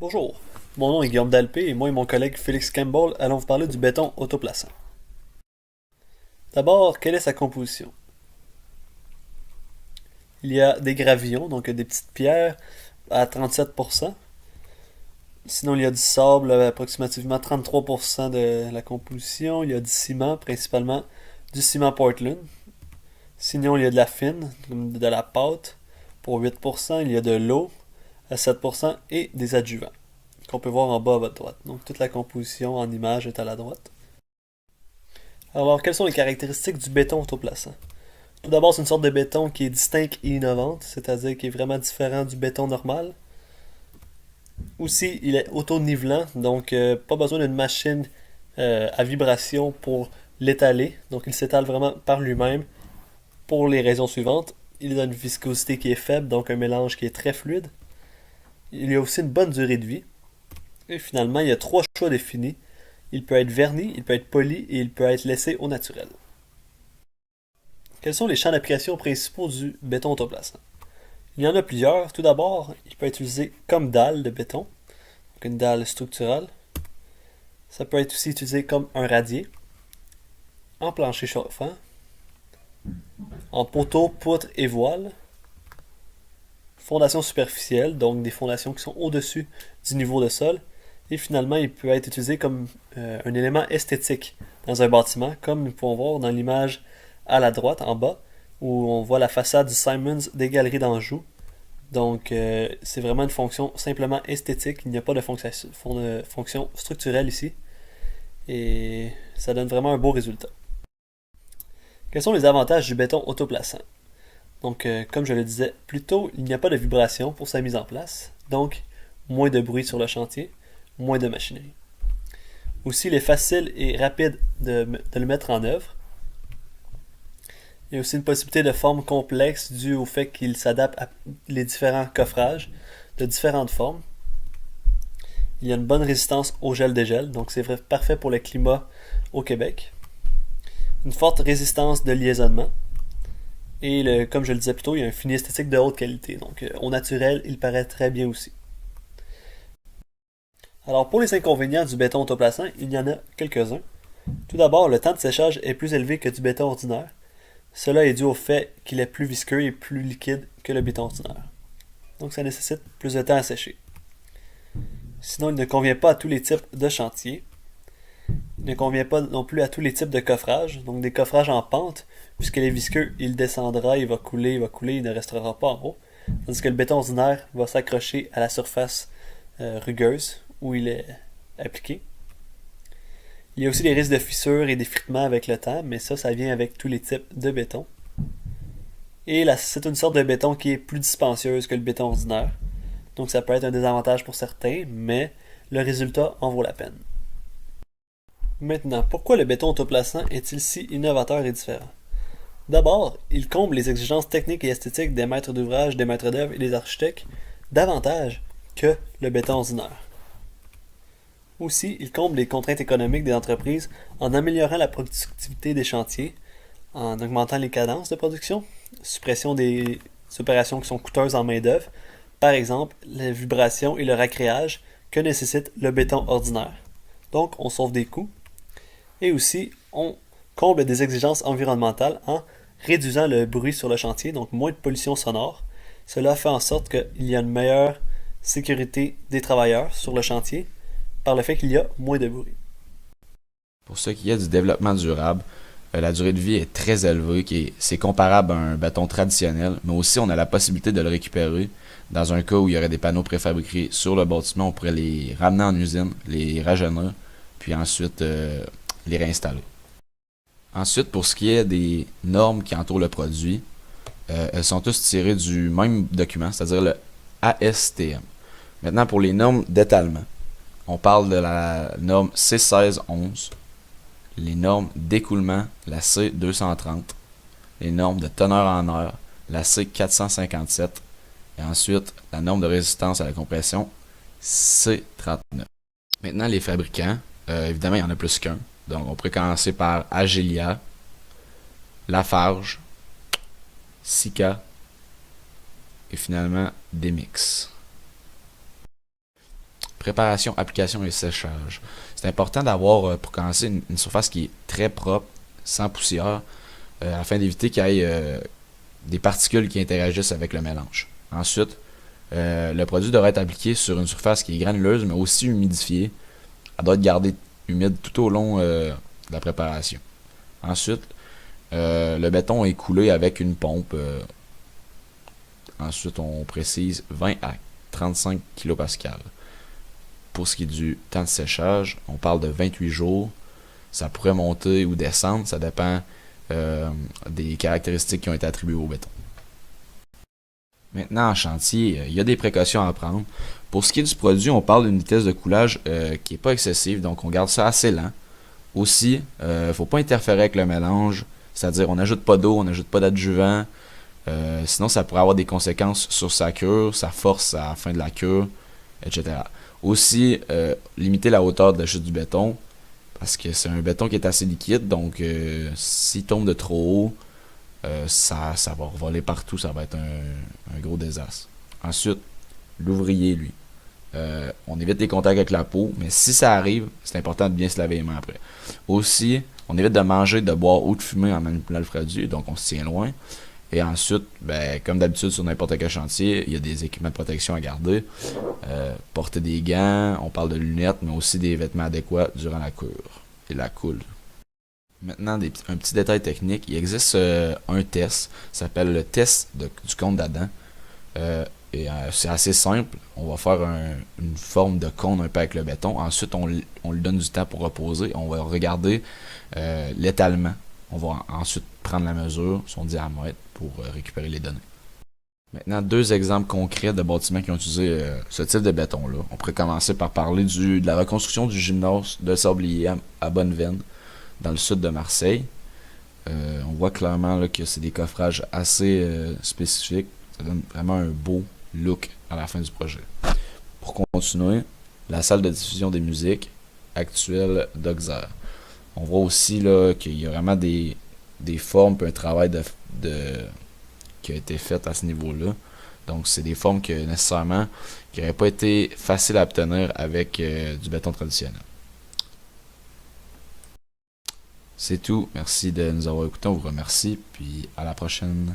Bonjour, mon nom est Guillaume Dalpé et moi et mon collègue Félix Campbell allons vous parler du béton autoplaçant. D'abord, quelle est sa composition? Il y a des gravillons, donc des petites pierres à 37%. Sinon, il y a du sable, approximativement 33% de la composition. Il y a du ciment, principalement du ciment Portland. Sinon, il y a de la fine, de la pâte pour 8%. Il y a de l'eau à 7% et des adjuvants qu'on peut voir en bas à votre droite. Donc toute la composition en image est à la droite. Alors, quelles sont les caractéristiques du béton autoplaçant? Tout d'abord, c'est une sorte de béton qui est distincte et innovante, c'est-à-dire qui est vraiment différent du béton normal. Aussi, il est auto-nivelant, donc pas besoin d'une machine à vibration pour l'étaler. Donc il s'étale vraiment par lui-même pour les raisons suivantes. Il a une viscosité qui est faible, donc un mélange qui est très fluide. Il y a aussi une bonne durée de vie. Et finalement, il y a trois choix définis. Il peut être verni, il peut être poli et il peut être laissé au naturel. Quels sont les champs d'application principaux du béton autoplaçant? Il y en a plusieurs. Tout d'abord, il peut être utilisé comme dalle de béton, donc une dalle structurale. Ça peut être aussi utilisé comme un radier, en plancher chauffant, en poteau, poutre et voile, fondation superficielle, donc des fondations qui sont au-dessus du niveau de sol. Et finalement, il peut être utilisé comme un élément esthétique dans un bâtiment, comme nous pouvons voir dans l'image à la droite, en bas, où on voit la façade du Simons des Galeries d'Anjou. Donc, c'est vraiment une fonction simplement esthétique. Il n'y a pas de fonction structurelle ici. Et ça donne vraiment un beau résultat. Quels sont les avantages du béton autoplaçant? Donc, comme je le disais plus tôt, il n'y a pas de vibration pour sa mise en place. Donc, moins de bruit sur le chantier, moins de machinerie. Aussi, il est facile et rapide de le mettre en œuvre. Il y a aussi une possibilité de forme complexe due au fait qu'il s'adapte à les différents coffrages de différentes formes. Il y a une bonne résistance au gel-dégel, donc c'est parfait pour le climat au Québec. Une forte résistance de liaisonnement. Et comme je le disais plus tôt, il y a un fini esthétique de haute qualité. Donc au naturel, il paraît très bien aussi. Alors pour les inconvénients du béton autoplaçant, il y en a quelques-uns. Tout d'abord, le temps de séchage est plus élevé que du béton ordinaire. Cela est dû au fait qu'il est plus visqueux et plus liquide que le béton ordinaire. Donc ça nécessite plus de temps à sécher. Sinon, il ne convient pas à tous les types de chantiers. Il ne convient pas non plus à tous les types de coffrages. Donc des coffrages en pente, puisqu'il est visqueux, il descendra, il va couler, il ne restera pas en haut. Tandis que le béton ordinaire va s'accrocher à la surface rugueuse où il est appliqué. Il y a aussi des risques de fissures et d'effritement avec le temps, mais ça vient avec tous les types de béton. Et là, c'est une sorte de béton qui est plus dispendieuse que le béton ordinaire. Donc ça peut être un désavantage pour certains, mais le résultat en vaut la peine. Maintenant, pourquoi le béton autoplaçant est-il si innovateur et différent? D'abord, il comble les exigences techniques et esthétiques des maîtres d'ouvrage, des maîtres d'œuvre et des architectes davantage que le béton ordinaire. Aussi, il comble les contraintes économiques des entreprises en améliorant la productivité des chantiers, en augmentant les cadences de production, suppression des opérations qui sont coûteuses en main-d'œuvre, par exemple la vibration et le racréage que nécessite le béton ordinaire. Donc, on sauve des coûts. Et aussi, on comble des exigences environnementales en réduisant le bruit sur le chantier, donc moins de pollution sonore. Cela fait en sorte qu'il y a une meilleure sécurité des travailleurs sur le chantier par le fait qu'il y a moins de bruit. Pour ce qui est du développement durable, la durée de vie est très élevée, c'est comparable à un bâton traditionnel, mais aussi on a la possibilité de le récupérer. Dans un cas où il y aurait des panneaux préfabriqués sur le bâtiment, on pourrait les ramener en usine, les rajeunir, puis ensuite les réinstaller. Ensuite, pour ce qui est des normes qui entourent le produit, elles sont toutes tirées du même document, c'est-à-dire le ASTM. Maintenant, pour les normes d'étalement, on parle de la norme C1611, les normes d'écoulement, la C230, les normes de teneur en air, la C457, et ensuite la norme de résistance à la compression, C39. Maintenant, les fabricants, évidemment, il y en a plus qu'un. Donc, on pourrait commencer par Agilia, Lafarge, Sika et finalement Demix. Préparation, application et séchage. C'est important d'avoir, pour commencer, une surface qui est très propre, sans poussière, afin d'éviter qu'il y ait des particules qui interagissent avec le mélange. Ensuite, le produit devrait être appliqué sur une surface qui est granuleuse, mais aussi humidifiée. Elle doit être gardée humide tout au long de la préparation. Ensuite, le béton est coulé avec une pompe. Ensuite, on précise 20 à 35 kPa. Pour ce qui est du temps de séchage, on parle de 28 jours. Ça pourrait monter ou descendre, ça dépend des caractéristiques qui ont été attribuées au béton. Maintenant, en chantier, il y a des précautions à prendre. Pour ce qui est du produit, on parle d'une vitesse de coulage qui n'est pas excessive, donc on garde ça assez lent. Aussi, il ne faut pas interférer avec le mélange, c'est-à-dire on n'ajoute pas d'eau, on n'ajoute pas d'adjuvant, sinon ça pourrait avoir des conséquences sur sa cure, sa force à la fin de la cure, etc. Aussi, limiter la hauteur de la chute du béton, parce que c'est un béton qui est assez liquide, donc s'il tombe de trop haut, ça va voler partout, ça va être un gros désastre. Ensuite, l'ouvrier, lui. On évite les contacts avec la peau, mais si ça arrive, c'est important de bien se laver les mains après. Aussi, on évite de manger, de boire ou de fumer en manipulant le produit, donc on se tient loin. Et ensuite, comme d'habitude sur n'importe quel chantier, il y a des équipements de protection à garder. Porter des gants, on parle de lunettes, mais aussi des vêtements adéquats durant la cure et la coule. Maintenant, un petit détail technique. Il existe un test, ça s'appelle le test du cône d'Adam. C'est assez simple. On va faire une forme de cône un peu avec le béton. Ensuite, on lui donne du temps pour reposer. On va regarder l'étalement. On va ensuite prendre la mesure, son diamètre, pour récupérer les données. Maintenant, deux exemples concrets de bâtiments qui ont utilisé ce type de béton-là. On pourrait commencer par parler de la reconstruction du gymnase de Sablier à Bonneveine, dans le sud de Marseille. On voit clairement là, que c'est des coffrages assez spécifiques. Ça donne vraiment un beau look à la fin du projet. Pour continuer, la salle de diffusion des musiques actuelle d'Auxerre. On voit aussi là, qu'il y a vraiment des formes et un travail qui a été fait à ce niveau-là. Donc, c'est des formes qui n'auraient pas été faciles à obtenir avec du béton traditionnel. C'est tout. Merci de nous avoir écoutés. On vous remercie. Puis à la prochaine.